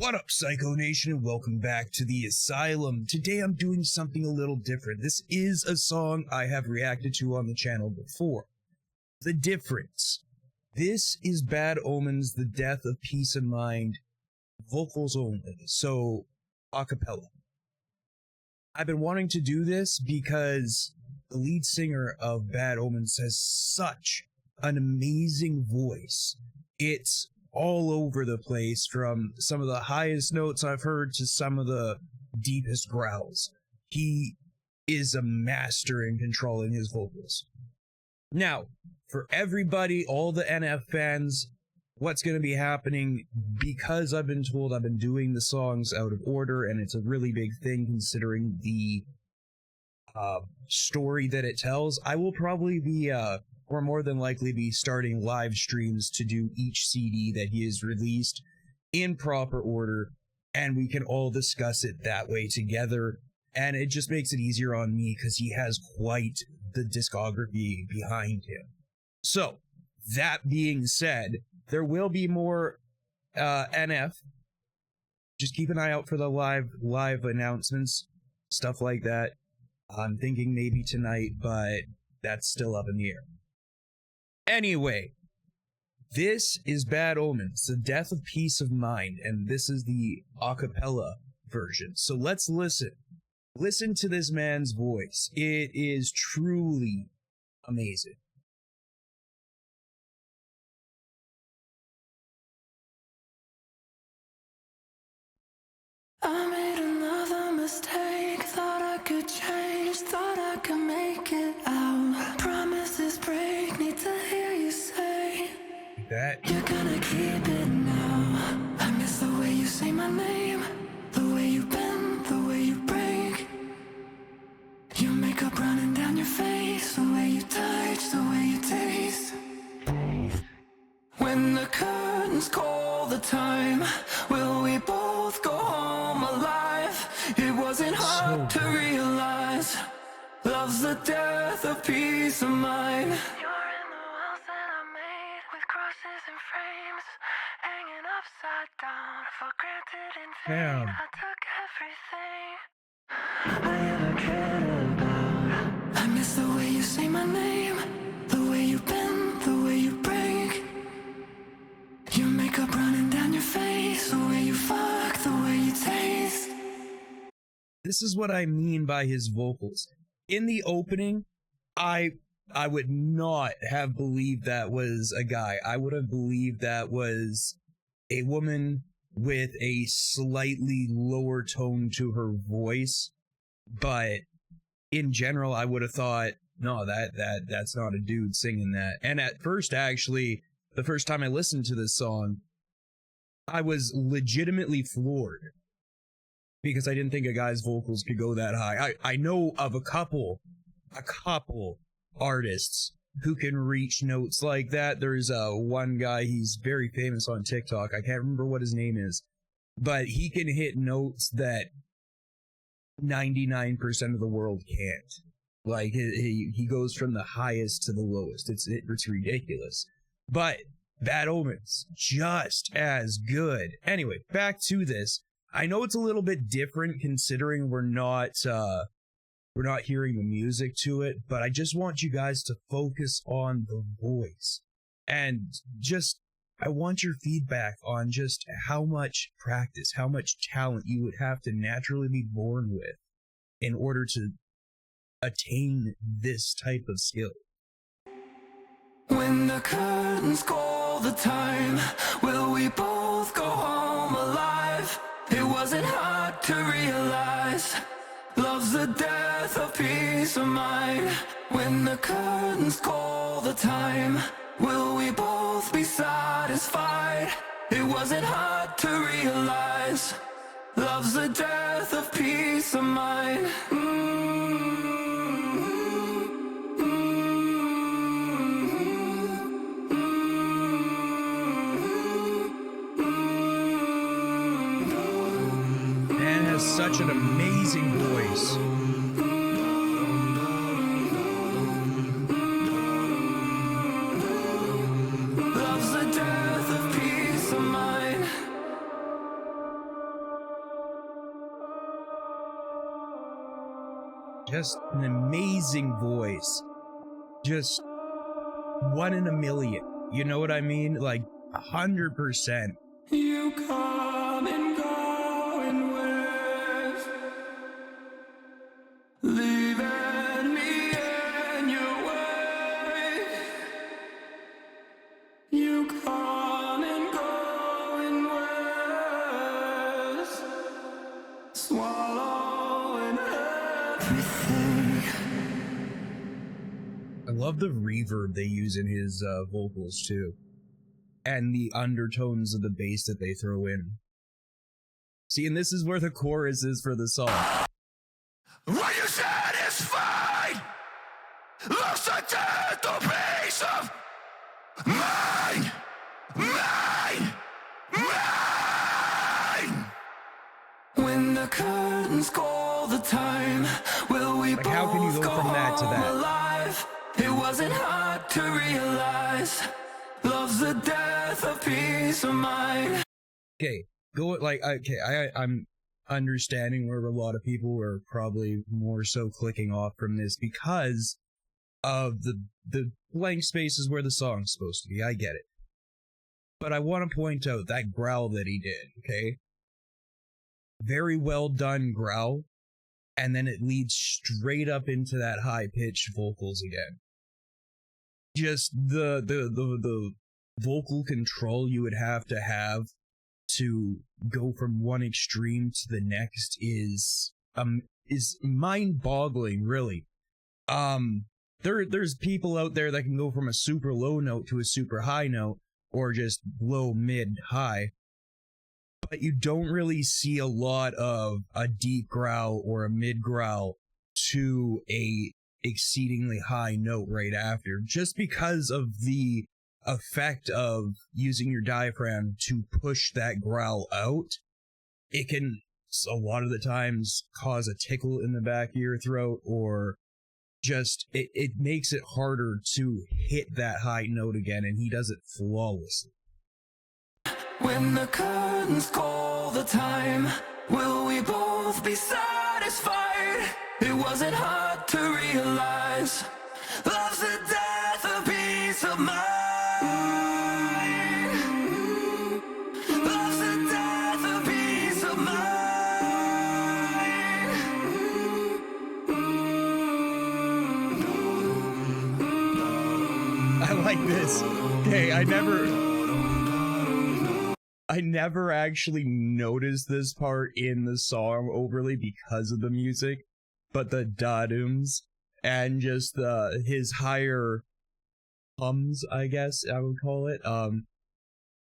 What up, Sycho Nation, and welcome back to the Asylum. Today I'm doing something a little different. This is a song I have reacted to on the channel before. The difference. This is Bad Omens, The Death of Peace of Mind, vocals only, so a cappella. I've been wanting to do this because the lead singer of Bad Omens has such an amazing voice. It's all over the place, from some of the highest notes I've heard to some of the deepest growls. He is a master in controlling his vocals. Now, for everybody, all the NF fans, what's going to be happening, because I've been told I've been doing the songs out of order, and it's a really big thing considering the story that it tells, I will probably be or more than likely be starting live streams to do each CD that he has released in proper order, and we can all discuss it that way together, and it just makes it easier on me because he has quite the discography behind him. So, that being said, there will be more NF. Just keep an eye out for the live announcements, stuff like that. I'm thinking maybe tonight, but that's still up in the air. Anyway, this is Bad Omens, The Death of Peace of Mind, and this is the a cappella version. So let's listen. Listen to this man's voice. It is truly amazing. I made another mistake, thought I could change, thought I could make it out. Promises break, need to hear you say that you're gonna keep it now. I miss the way you say my name, the way you bend, the way you break. Your makeup running down your face, the way you touch, the way you taste. When the curtains call the time, will we both go home alive? It wasn't hard to realize love's the death of peace of mind. You're in the walls that I made, with crosses and frames hanging upside down, for granted in vain. I took everything I ever cared about. I miss the way you say my name, the way you bend, the way you break. Your makeup running down your face, the way you fuck, the way you taste. This is what I mean by his vocals. In the opening, I would not have believed that was a guy. I would have believed that was a woman with a slightly lower tone to her voice. But in general, I would have thought, no, that's not a dude singing that. And at first, actually, the first time I listened to this song, I was legitimately floored, because I didn't think a guy's vocals could go that high. I know of a couple artists who can reach notes like that. There's one guy, he's very famous on TikTok. I can't remember what his name is, but he can hit notes that 99% of the world can't. Like, he goes from the highest to the lowest. It's ridiculous. But Bad Omens, just as good. Anyway, back to this. I know it's a little bit different considering we're not hearing the music to it, but I just want you guys to focus on the voice. And just, I want your feedback on just how much practice, how much talent you would have to naturally be born with in order to attain this type of skill. When the curtains call the time, will we both go home alive? It wasn't hard to realize love's the death of peace of mind. When the curtains call the time, will we both be satisfied? It wasn't hard to realize love's the death of peace of mind. Such an amazing voice. Love's the death of peace of mind. Just an amazing voice. Just one in a million. You know what I mean? Like 100%. You come and go in waves, leaving me in your way. You come and go in waves, swallowing everything. I love the reverb they use in his vocals too. And the undertones of the bass that they throw in. See, and this is where the chorus is for the song. When you satisfied, lost the death of peace of mind, mind, mind. When the curtains call the time, will we like, how can you both go from that to that? Alive? It wasn't hard to realize. Love's the death of peace of mind. Okay, I'm understanding where a lot of people are probably more so clicking off from this because of the blank spaces where the song's supposed to be. I get it. But I want to point out that growl that he did, okay? Very well done growl, and then it leads straight up into that high-pitched vocals again. Just the vocal control you would have to go from one extreme to the next is mind-boggling, really. There's people out there that can go from a super low note to a super high note, or just low, mid, high. But you don't really see a lot of a deep growl or a mid growl to a exceedingly high note right after, just because of the effect of using your diaphragm to push that growl out. It can a lot of the times cause a tickle in the back of your throat, or just it makes it harder to hit that high note again, and he does it flawlessly. When the curtains call the time, will we both be satisfied? It wasn't hard to realize. Love's the death of peace of mind. Love's the death of peace of mind. I like this. Okay, I never actually noticed this part in the song overly because of the music, but the da-dums and just his higher hums, I guess I would call it,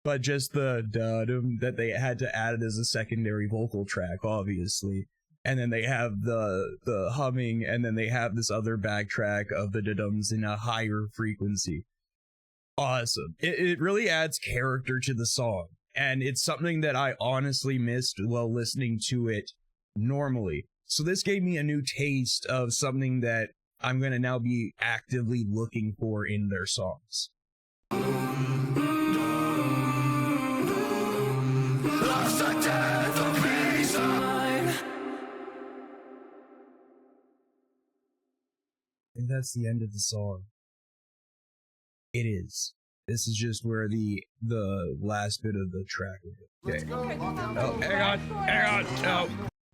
but just the da-dum that they had to add it as a secondary vocal track, obviously, and then they have the humming, and then they have this other backtrack of the da-dums in a higher frequency. Awesome. It really adds character to the song. And it's something that I honestly missed while listening to it normally. So this gave me a new taste of something that I'm going to now be actively looking for in their songs. Love's the death of peace of mind. I think that's the end of the song. It is. This is just where the last bit of the track is. Okay. Oh, hang on. Oh.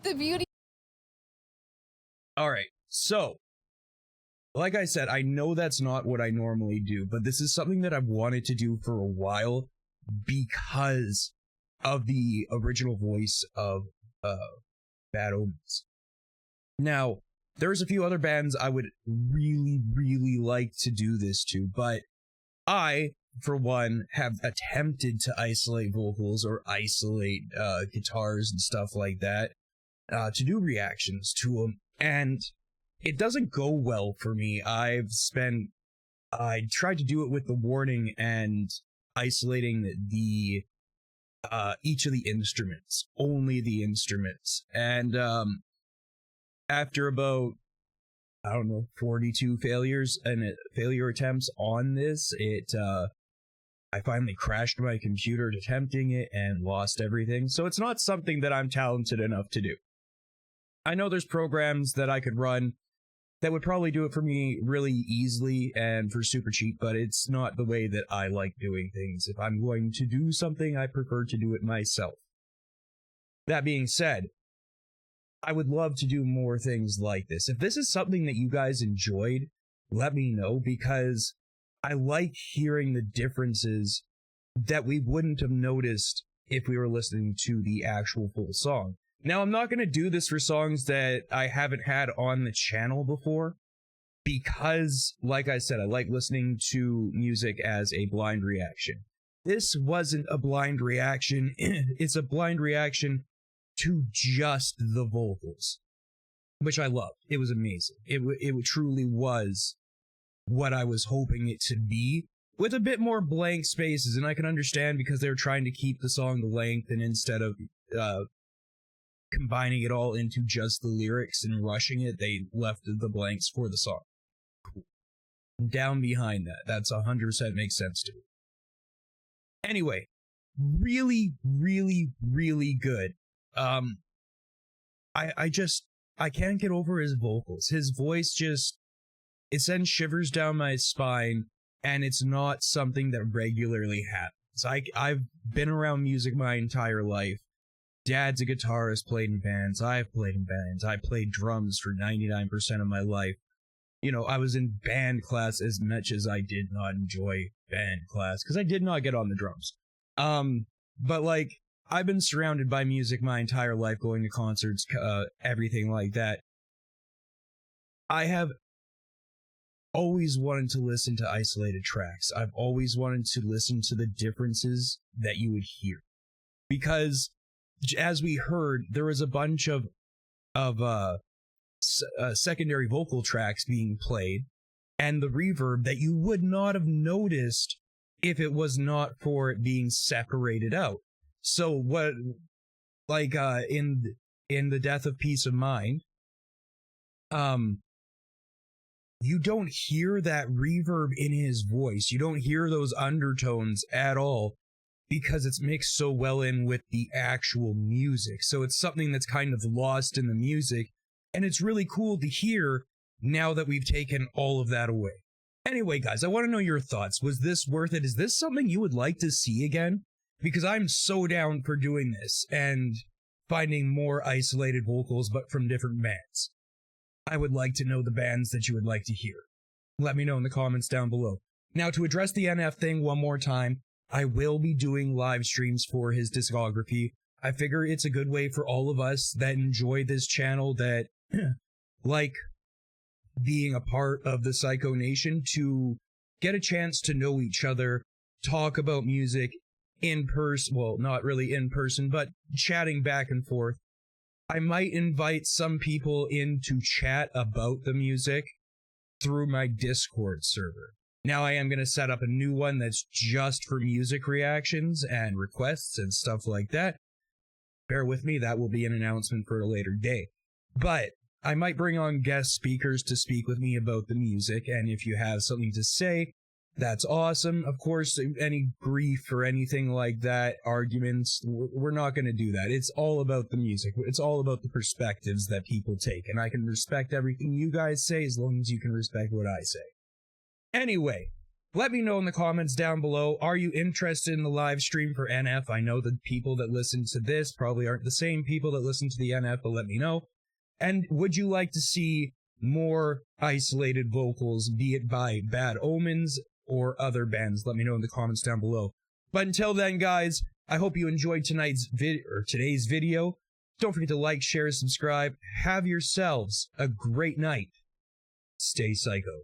The beauty. All right. So, like I said, I know that's not what I normally do, but this is something that I've wanted to do for a while because of the original voice of Bad Omens. Now, there's a few other bands I would really, really like to do this to, but I, for one, have attempted to isolate vocals or isolate guitars and stuff like that to do reactions to them, and it doesn't go well for me. I tried to do it with the warning and isolating the each of the instruments, only the instruments, and after about 42 failure attempts on this, I finally crashed my computer attempting it and lost everything. So it's not something that I'm talented enough to do. I know there's programs that I could run that would probably do it for me really easily and for super cheap, but it's not the way that I like doing things. If I'm going to do something, I prefer to do it myself. That being said, I would love to do more things like this. If this is something that you guys enjoyed, let me know, because I like hearing the differences that we wouldn't have noticed if we were listening to the actual full song. Now, I'm not going to do this for songs that I haven't had on the channel before, because, like I said, I like listening to music as a blind reaction. This wasn't a blind reaction. It's a blind reaction to just the vocals, which I loved. It was amazing. It truly was what I was hoping it to be, with a bit more blank spaces, and I can understand because they were trying to keep the song the length, and instead of combining it all into just the lyrics and rushing it, they left the blanks for the song. Cool. Down behind that. That's 100% makes sense to me. Anyway, really, really, really good. I can't get over his vocals. His voice it sends shivers down my spine, and it's not something that regularly happens. I've been around music my entire life. Dad's a guitarist, played in bands. I've played in bands. I played drums for 99% of my life. You know, I was in band class as much as I did not enjoy band class, because I did not get on the drums. But like, I've been surrounded by music my entire life, going to concerts, everything like that. I have always wanted to listen to isolated tracks. I've always wanted to listen to the differences that you would hear. Because, as we heard, there was a bunch of secondary vocal tracks being played, and the reverb that you would not have noticed if it was not for it being separated out. So what, like, in The Death of Peace of Mind, you don't hear that reverb in his voice. You don't hear those undertones at all, because it's mixed so well in with the actual music. So it's something that's kind of lost in the music, and it's really cool to hear now that we've taken all of that away. Anyway, guys, I want to know your thoughts. Was this worth it? Is this something you would like to see again? Because I'm so down for doing this and finding more isolated vocals, but from different bands. I would like to know the bands that you would like to hear. Let me know in the comments down below. Now, to address the NF thing one more time, I will be doing live streams for his discography. I figure it's a good way for all of us that enjoy this channel, that like being a part of the Sycho Nation, to get a chance to know each other, talk about music in person. Well, not really in person, but chatting back and forth. I might invite some people in to chat about the music through my Discord server. Now I am going to set up a new one that's just for music reactions and requests and stuff like that. Bear with me, that will be an announcement for a later day. But I might bring on guest speakers to speak with me about the music, and if you have something to say, that's awesome. Of course, any grief or anything like that, arguments, we're not going to do that. It's all about the music. It's all about the perspectives that people take, and I can respect everything you guys say as long as you can respect what I say. Anyway, let me know in the comments down below, are you interested in the live stream for NF? I know the people that listen to this probably aren't the same people that listen to the NF, but let me know. And would you like to see more isolated vocals, be it by Bad Omens or other bands? Let me know in the comments down below. But until then, guys, I hope you enjoyed today's video. Don't forget to like, share, subscribe. Have yourselves a great night. Stay psycho.